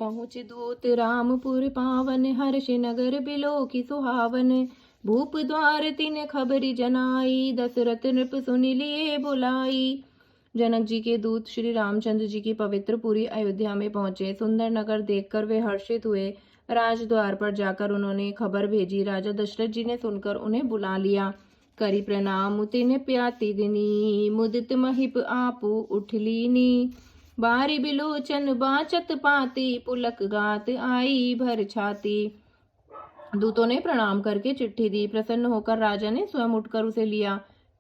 पहुँच दूत रामपुर पावन, हर्ष नगर बिलो की सुहावन। भूप द्वार तिन खबरी जनाई, दशरथ नृप सुन लिए बुलाई। जनक जी के दूत श्री रामचंद्र जी की पवित्र पुरी अयोध्या में पहुंचे। सुंदर नगर देखकर वे हर्षित हुए। राजद्वार पर जाकर उन्होंने खबर भेजी। राजा दशरथ जी ने सुनकर उन्हें बुला लिया। करी प्रणाम तिन प्याति दिनी, मुदित महिप आपू उठ लीनी। बारी बिलोचन बाचत पाती, पुलक गात आई भर छाती। दूतों ने प्रणाम करके चिट्ठी दी। प्रसन्न होकर राजा ने स्वयं उठकर उसे लिया।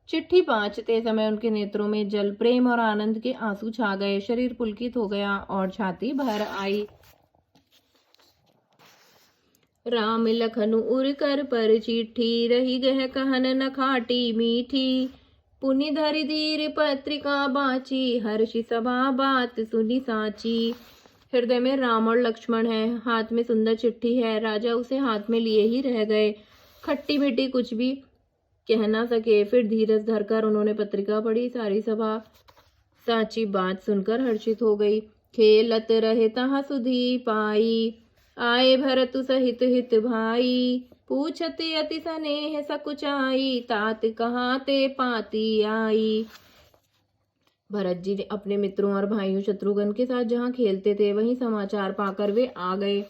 चिट्ठी पांचते समय उनके नेत्रों में जल, प्रेम और आनंद के आंसू छा गए। शरीर पुलकित हो गया और छाती भर आई। राम लखन उर कर पर चिट्ठी, रही गह कहन न खाटी मीठी। पुनि धरि धीर पत्रिका बाची, हर्षि सभा बात सुनी साची। हृदय में राम और लक्ष्मण है, हाथ में सुंदर चिट्ठी है। राजा उसे हाथ में लिए ही रह गए। खट्टी मीठी कुछ भी कह ना सके। फिर धीरज धरकर उन्होंने पत्रिका पढ़ी। सारी सभा साची बात सुनकर हर्षित हो गई। खेलत रहे तहाँ सुधी पाई, आए भरत सहित हित भाई। पूछते अति स्नेह सकुचाई, तात कहाँ ते पाती आई। भरत जी ने अपने मित्रों और भाइयों शत्रुघ्न के साथ जहाँ खेलते थे वहीं समाचार पाकर वे आ गए।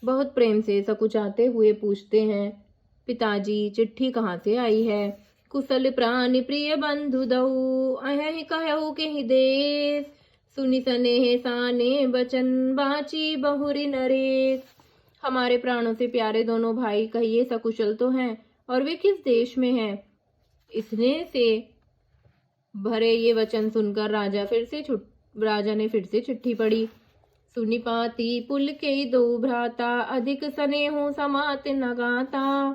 बहुत प्रेम से सकुचाते हुए पूछते हैं, पिताजी चिट्ठी कहाँ से आई है। कुशल प्राण प्रिय बंधु दऊ, अहि कहु के ही देश। सुनि सनेह साने बचन, बाची बहुरी नरेश। हमारे प्राणों से प्यारे दोनों भाई कहिए सकुशल तो हैं, और वे किस देश में हैं। इसने से भरे ये वचन सुनकर राजा ने फिर से चिट्ठी पढ़ी। सुनि पाती पुल के दो भ्राता, अधिक स्नेहो समात न गाता।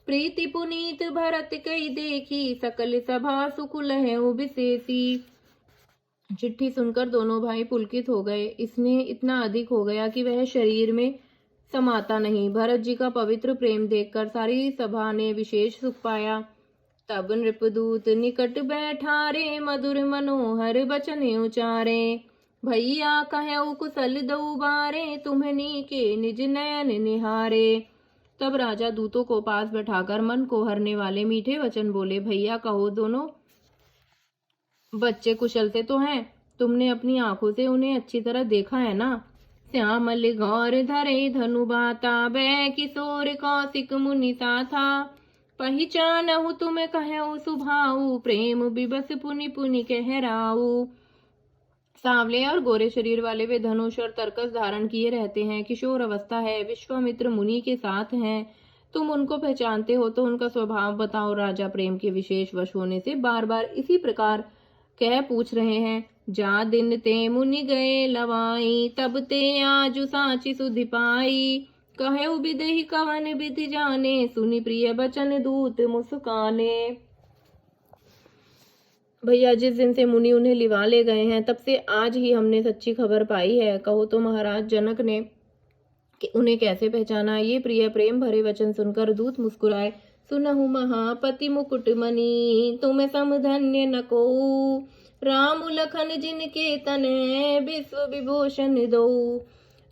प्रीति पुनीत भरत कई देखी, सकल सभा सुकुल है विशेषी। चिट्ठी सुनकर दोनों भाई पुलकित हो गए। इसने इतना अधिक हो गया कि वह शरीर में समाता नहीं। भरत जी का पवित्र प्रेम देखकर सारी सभा ने विशेष सुख पाया। तब नृपदूत निकट बैठारे, मधुर मनोहर बचन उचारे। भैया कहऊ कुशल दऊ बारे, तुम्हनी के निज नयन निहारे। तब राजा दूतों को पास बैठाकर मन को हरने वाले मीठे वचन बोले। भैया कहो, दोनों बच्चे कुशल से तो हैं, तुमने अपनी आंखों से उन्हें अच्छी तरह देखा है ना। श्यामल गौर धरे धनु बाता, बै किशोर कौशिक मुनि साथा। पहिचानहु तुम कहऊ सुभाऊ, प्रेम विबस पुनि पुनि कहराऊ। सांवले और गोरे शरीर वाले वे धनुष और तरकस धारण किए रहते हैं। किशोर अवस्था है, विश्वामित्र मुनि के साथ हैं। तुम उनको पहचानते हो तो उनका स्वभाव बताओ। राजा प्रेम के विशेष वश होने से बार बार इसी प्रकार कह पूछ रहे हैं। जा दिन ते मुनि गए लवाई, तब ते आजु साची सुधि पाई। कहे विदेही कवन विधि जाने, सुनि प्रिय बचन दूत मुस्काने। भैया जिस दिन से मुनि उन्हें लिवा ले गए हैं, तब से आज ही हमने सच्ची खबर पाई है। कहो तो महाराज जनक ने कि उन्हें कैसे पहचाना। ये प्रिय प्रेम भरे वचन सुनकर दूत मुस्कुराए। सुनहु महापति मुकुट मणि, तुम सम धन्य न को। राम लखन जिनके तने, विश्व विभूषण दो।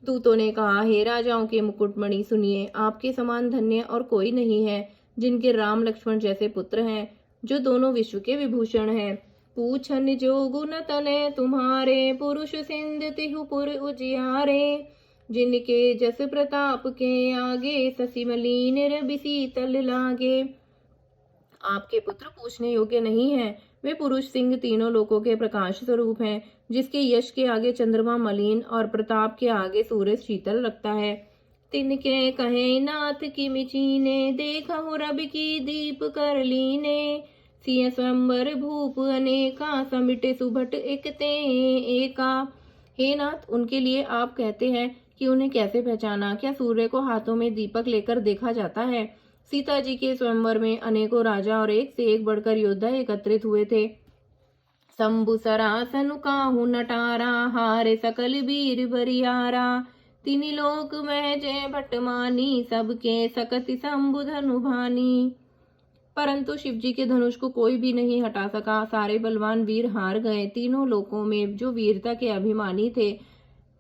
दूतों ने कहा, हे राजाओं के मुकुटमणि, सुनिए, आपके समान धन्य और कोई नहीं है, जिनके राम लक्ष्मण जैसे पुत्र हैं, जो दोनों विश्व के विभूषण हैं। पूछन जो गुण तने तुम्हारे, पुरुष सिंध तिहु पुर उजियारे। जिनके जस प्रताप के आगे, शशि मलिन रवि तल लागे। आपके पुत्र पूछने योग्य नहीं है। वे पुरुष सिंह तीनों लोकों के प्रकाश स्वरूप हैं, जिसके यश के आगे चंद्रमा मलिन और प्रताप के आगे सूरज शीतल लगता है। तिनके कहे नाथ की मिचीने, देखहु रवि की दीप कर लीने। सिय स्वयंवर भूप अनेका, समिटे सुभट एक ते एका। हे नाथ, उनके लिए आप कहते हैं कि उन्हें कैसे पहचाना। क्या सूर्य को हाथों में दीपक लेकर देखा जाता है। सीता जी के स्वयंवर में अनेकों राजा और एक से एक बढ़कर योद्धा एकत्रित हुए थे। शंभु सरासन काहू नटारा, हारे सकल वीर बरियारा। तिनि लोक में जय भटमानी, सबके सकति शंभु धनु भानी। परंतु शिव जी के धनुष को कोई भी नहीं हटा सका। सारे बलवान वीर हार गए। तीनों लोकों में जो वीरता के अभिमानी थे,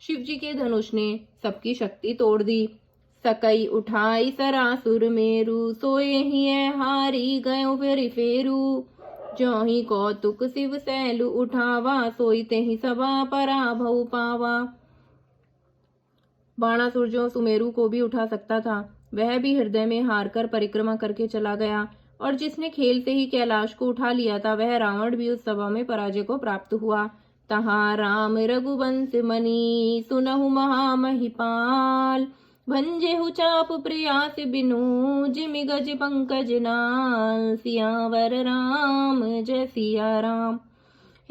शिव जी के धनुष ने सबकी शक्ति तोड़ दी। सकई उठाई सरासुर मेरु, सोए ही हारी गयो फिर फेरू। जो ही कौतुक शिव सैलु उठावा, सोई ते ही सभा पराभव पावा। बाणासुर जो सुमेरु को भी उठा सकता था, वह भी हृदय में हार कर परिक्रमा करके चला गया, और जिसने खेलते ही कैलाश को उठा लिया था, वह रावण भी उस सभा में पराजय को प्राप्त हुआ। तहाँ राम रघुवंश मणि, सुनहु महामहिपाल। भंजेहु चाप प्रयास बिनु, जिमि गज पंकज नाल। सियावर राम जय सिया राम।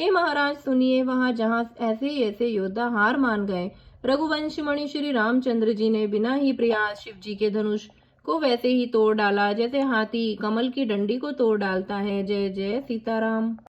हे महाराज सुनिए, वहां जहां ऐसे ऐसे योद्धा हार मान गए, रघुवंश मणि श्री रामचंद्र जी ने बिना ही प्रयास शिव जी के धनुष को वैसे ही तोड़ डाला, जैसे हाथी कमल की डंडी को तोड़ डालता है। जय जय सीताराम।